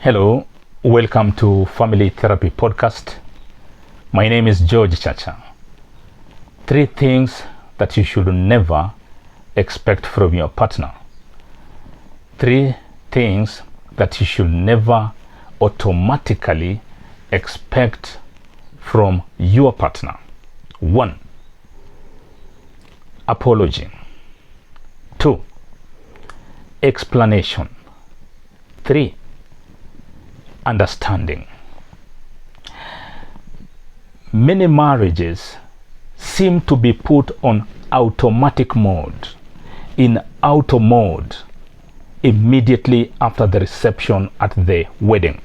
Hello, welcome to Family Therapy Podcast. My name is George Chacha. 3 things that you should never expect from your partner. 3 things that you should never automatically expect from your partner. 1. Apology. 2. Explanation. 3. Understanding. Many marriages seem to be put on automatic mode, in auto mode, immediately after the reception at the wedding.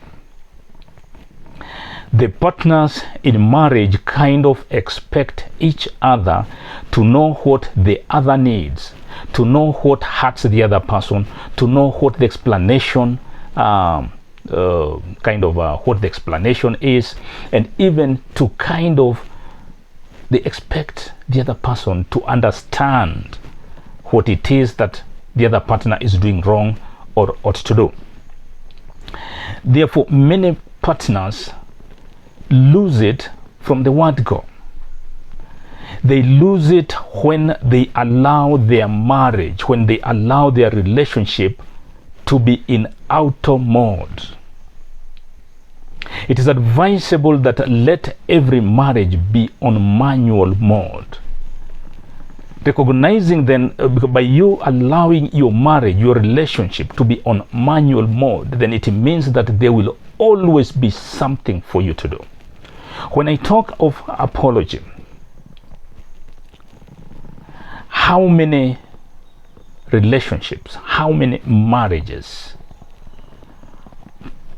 The partners in marriage kind of expect each other to know what the other needs, to know what hurts the other person, to know what the explanation what the explanation is, and even to they expect the other person to understand what it is that the other partner is doing wrong or ought to do. Therefore, many partners lose it from the word go. They lose it when they allow their marriage, when they allow their relationship to be in auto mode. It is advisable that let every marriage be on manual mode. Recognizing then, by you allowing your marriage, your relationship to be on manual mode, then it means that there will always be something for you to do. When I talk of apology, how many relationships, how many marriages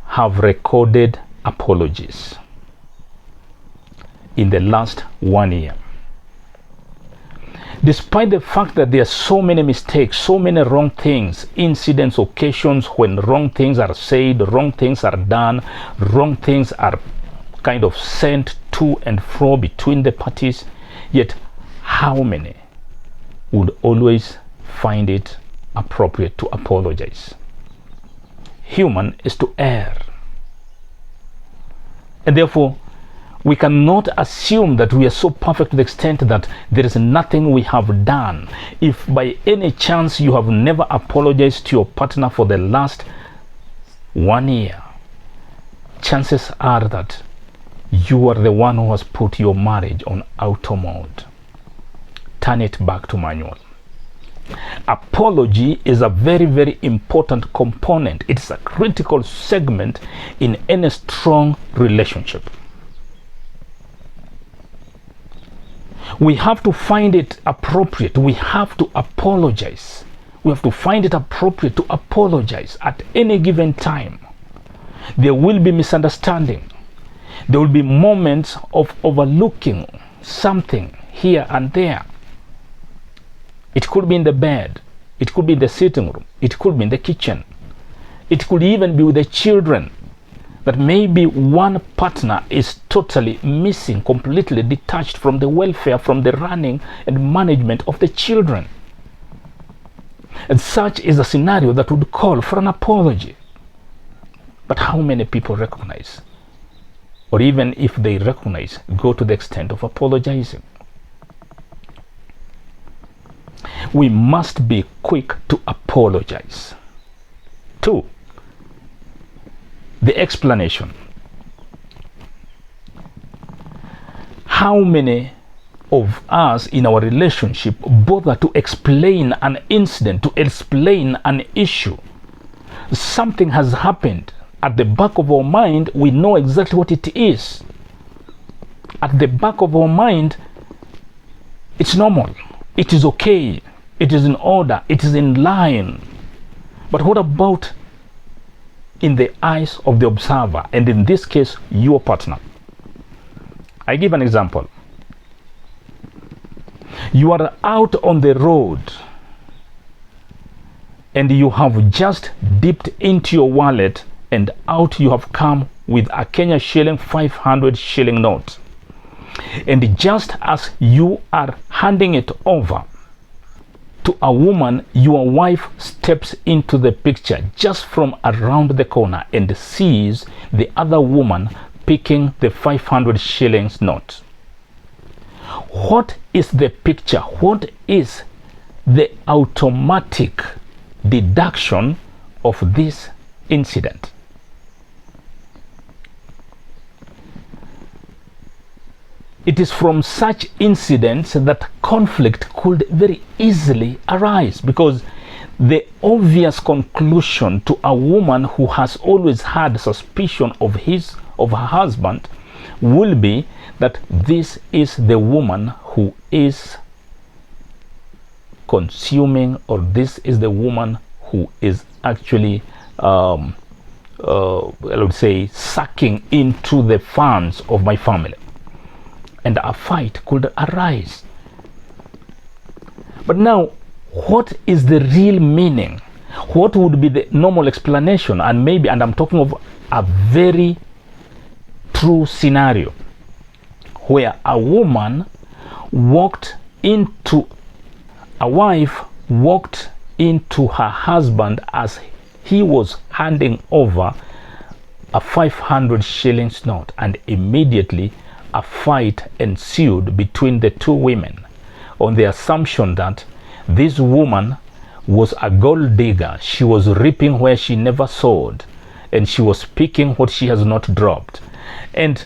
have recorded apologies in the last 1 year? Despite the fact that there are so many mistakes, so many wrong things, incidents, occasions when wrong things are said, wrong things are done, wrong things are sent to and fro between the parties, yet how many would always find it appropriate to apologize? Human is to err. And therefore, we cannot assume that we are so perfect to the extent that there is nothing we have done. If by any chance you have never apologized to your partner for the last 1 year, chances are that you are the one who has put your marriage on auto mode. Turn it back to manual. Apology is a very, very important component. It is a critical segment in any strong relationship. We have to find it appropriate. We have to apologize. We have to find it appropriate to apologize at any given time. There will be misunderstanding. There will be moments of overlooking something here and there. It could be in the bed. It could be in the sitting room. It could be in the kitchen. It could even be with the children. That maybe one partner is totally missing, completely detached from the welfare, from the running and management of the children. And such is a scenario that would call for an apology. But how many people recognize? Or even if they recognize, go to the extent of apologizing? We must be quick to apologize. 2. The explanation. How many of us in our relationship bother to explain an incident, to explain an issue? Something has happened. At the back of our mind, we know exactly what it is. At the back of our mind, it's normal. It is okay. It is in order. It is in line. But what about in the eyes of the observer, and in this case, your partner? I give an example. You are out on the road and you have just dipped into your wallet, and out you have come with a Kenya shilling 500 shilling note. And just as you are handing it over to a woman, your wife steps into the picture just from around the corner and sees the other woman picking the 500 shillings note. What is the picture? What is the automatic deduction of this incident? It is from such incidents that conflict could very easily arise, because the obvious conclusion to a woman who has always had suspicion of her husband will be that this is the woman who is consuming, or this is the woman who is actually I would say sucking into the funds of my family, and a fight could arise. But now, what is the real meaning? What would be the normal explanation? And I'm talking of a very true scenario where a wife walked into her husband as he was handing over a 500 shillings note, and immediately a fight ensued between the two women on the assumption that this woman was a gold digger. She was reaping where she never sowed, and she was picking what she has not dropped. And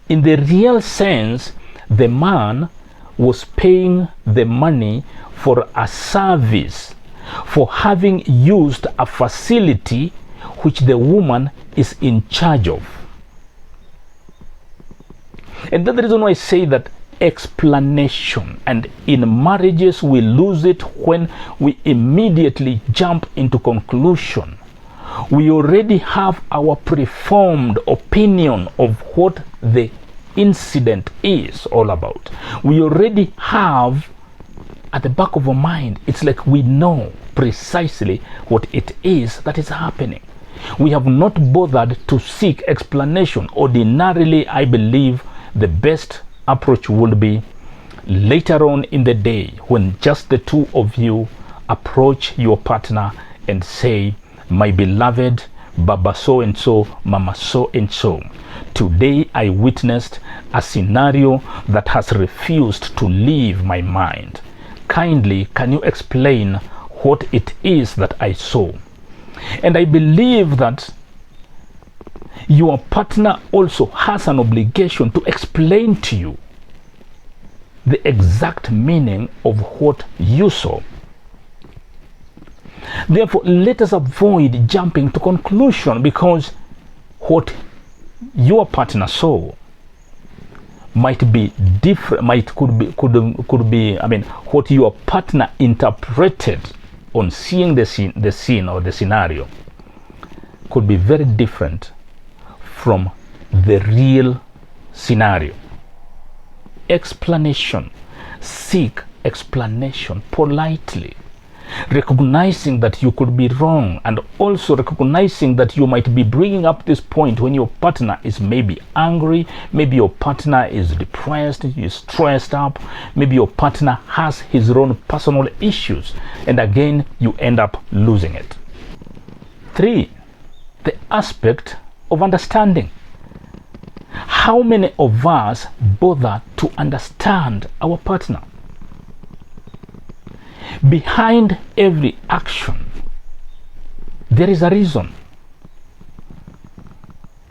in the real sense, the man was paying the money for a service, for having used a facility which the woman is in charge of. And that's the reason why I say that explanation, and in marriages we lose it when we immediately jump into conclusion. We already have our preformed opinion of what the incident is all about. We already have at the back of our mind, it's like we know precisely what it is that is happening. We have not bothered to seek explanation. Ordinarily, I believe the best approach would be later on in the day, when just the two of you approach your partner and say, my beloved Baba so and so, Mama so and so, today I witnessed a scenario that has refused to leave my mind. Kindly, can you explain what it is that I saw? And I believe that your partner also has an obligation to explain to you the exact meaning of what you saw. Therefore, let us avoid jumping to conclusion, because what your partner saw might be different, could be what your partner interpreted on seeing the scene or the scenario could be very different from the real scenario. Explanation. Seek explanation politely, recognizing that you could be wrong, and also recognizing that you might be bringing up this point when your partner is maybe angry, maybe your partner is depressed, is stressed up, maybe your partner has his own personal issues, and again you end up losing it. 3, the aspect of understanding. How many of us bother to understand our partner? Behind every action, there is a reason.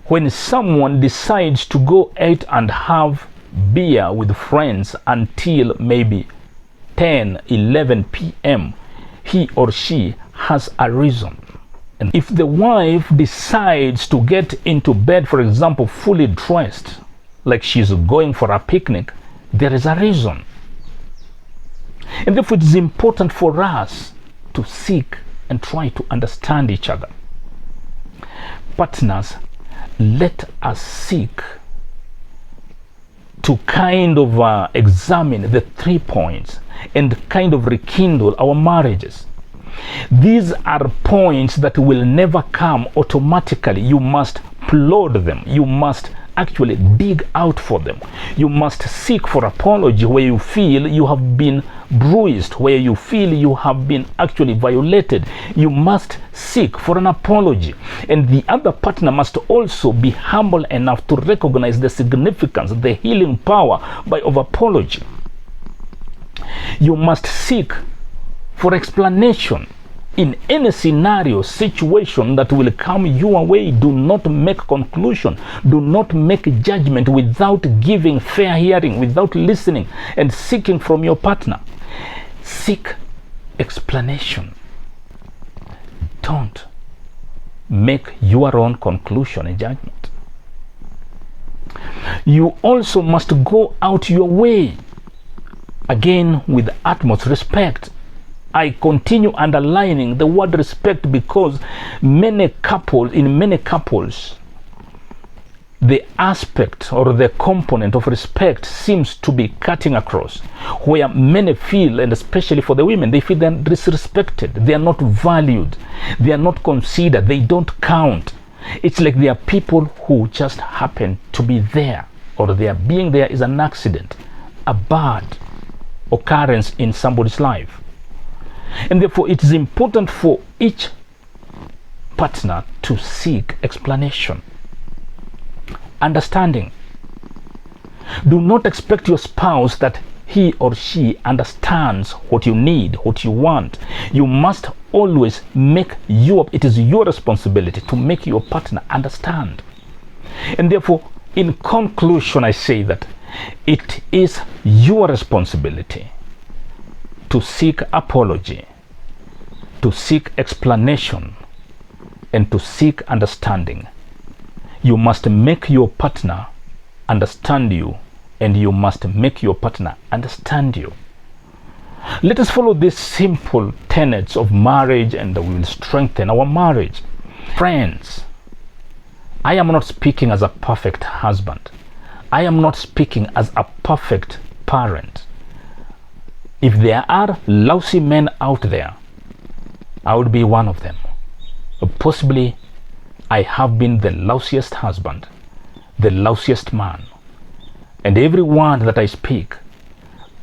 When someone decides to go out and have beer with friends until maybe 10, 11 p.m., he or she has a reason. And if the wife decides to get into bed, for example, fully dressed, like she's going for a picnic, there is a reason. And therefore, it is important for us to seek and try to understand each other. Partners, let us seek to kind of examine the 3 points and kind of rekindle our marriages. These are points that will never come automatically. You must plod them. You must actually dig out for them. You must seek for apology where you feel you have been bruised, where you feel you have been actually violated, you must seek for an apology. And the other partner must also be humble enough to recognize the significance, the healing power of apology. You must seek for explanation in any scenario, situation that will come your way. Do not make conclusion. Do not make judgment without giving fair hearing, without listening and seeking from your partner. Seek explanation. Don't make your own conclusion and judgment. You also must go out your way, again with utmost respect. I continue underlining the word respect, because in many couples, the aspect or the component of respect seems to be cutting across, where many feel, and especially for the women, they feel they're disrespected, they are not valued, they are not considered, they don't count. It's like they are people who just happen to be there, or their being there is an accident, a bad occurrence in somebody's life. And therefore it is important for each partner to seek explanation, understanding. Do not expect your spouse that he or she understands what you need, what you want. You must always it is your responsibility to make your partner understand. And therefore, in conclusion, I say that it is your responsibility to seek apology, to seek explanation, and to seek understanding. You must make your partner understand you, and you must make your partner understand you. Let us follow these simple tenets of marriage, and we will strengthen our marriage. Friends, I am not speaking as a perfect husband. I am not speaking as a perfect parent. If there are lousy men out there, I would be one of them. Possibly, I have been the lousiest husband, the lousiest man. And every word that I speak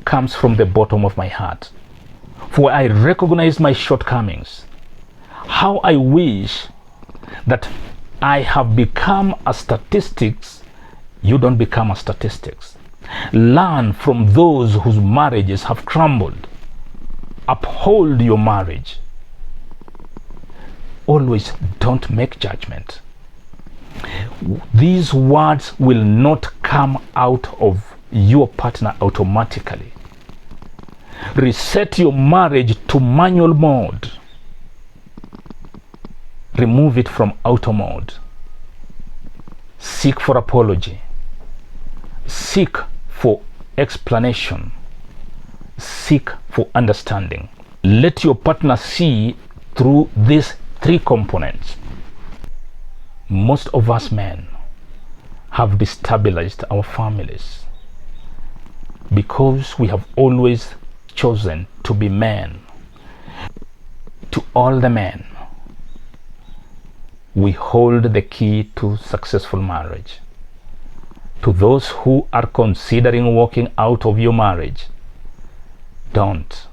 comes from the bottom of my heart. For I recognize my shortcomings. How I wish that I have become a statistics. You don't become a statistics. Learn from those whose marriages have crumbled. Uphold your marriage. Always don't make judgment. These words will not come out of your partner automatically. Reset your marriage to manual mode. Remove it from auto mode. Seek for apology. Seek for explanation. Seek for understanding. Let your partner see through these three components. Most of us men have destabilized our families because we have always chosen to be men. To all the men, we hold the key to successful marriage. To those who are considering walking out of your marriage, don't.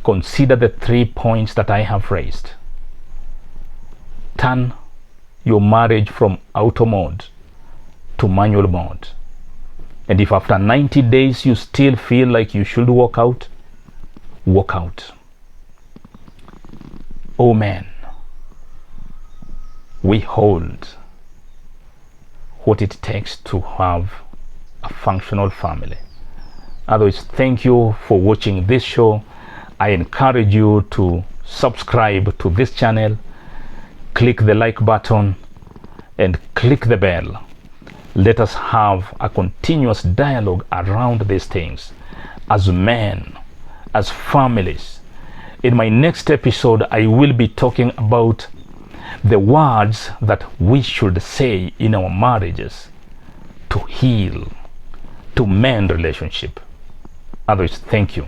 Consider the 3 points that I have raised. Turn your marriage from auto mode to manual mode. And if after 90 days you still feel like you should walk out, walk out. Oh man, we hold what it takes to have a functional family. Otherwise, thank you for watching this show. I encourage you to subscribe to this channel, click the like button, and click the bell. Let us have a continuous dialogue around these things as men, as families. In my next episode, I will be talking about the words that we should say in our marriages to heal, to mend relationship. Otherwise, thank you.